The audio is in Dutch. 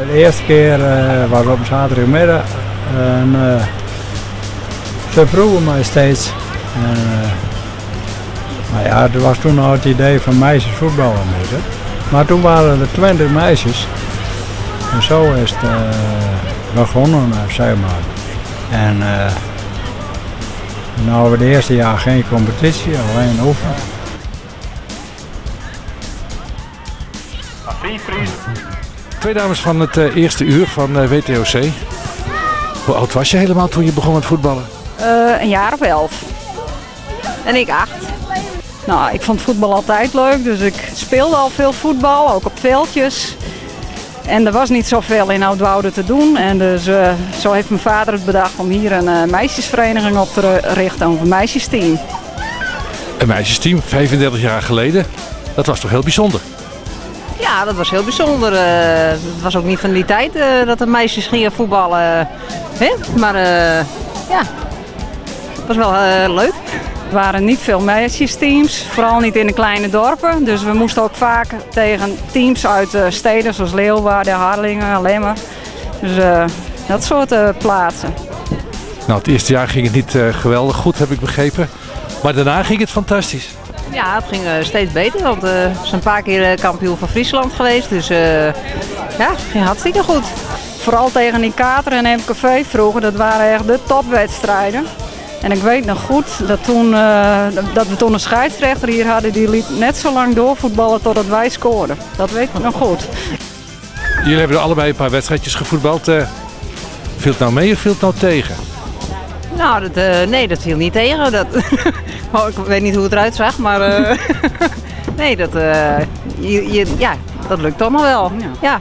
De eerste keer was op een zaterdagmiddag. En, ze vroegen mij steeds. En, maar ja, er was toen al het idee van meisjes voetballen met het. Maar toen waren er 20 meisjes. En zo is het begonnen, zeg maar. En nou we de eerste jaar geen competitie, alleen oefenen. Twee dames van het eerste uur van WTOC. Hoe oud was je helemaal toen je begon met voetballen? Een jaar of 11. En ik 8. Nou, ik vond voetbal altijd leuk, dus ik speelde al veel voetbal, ook op veldjes. En er was niet zoveel in Oudwoude te doen. En dus zo heeft mijn vader het bedacht om hier een meisjesvereniging op te richten, of een meisjesteam. Een meisjesteam, 35 jaar geleden. Dat was toch heel bijzonder? Ja, dat was heel bijzonder. Het was ook niet van die tijd dat de meisjes gingen voetballen. Hè? Maar ja, het was wel leuk. Er waren niet veel meisjesteams, vooral niet in de kleine dorpen. Dus we moesten ook vaak tegen teams uit steden zoals Leeuwarden, Harlingen, Lemmer. Dus dat soort plaatsen. Nou, het eerste jaar ging het niet geweldig goed, heb ik begrepen. Maar daarna ging het fantastisch. Ja, het ging steeds beter, want we zijn een paar keer kampioen van Friesland geweest. Dus ja, het ging hartstikke goed. Vooral tegen die Kater en MKV vroeger, dat waren echt de topwedstrijden. En ik weet nog goed dat, dat we toen een scheidsrechter hier hadden, die liet net zo lang doorvoetballen totdat wij scoorden. Dat weet ik nog goed. Jullie hebben er allebei een paar wedstrijdjes gevoetbald. Viel het nou mee of viel het nou tegen? Nou, nee, dat viel niet tegen. Oh, ik weet niet hoe het eruit zag, maar nee, dat lukt toch nog wel. Ja.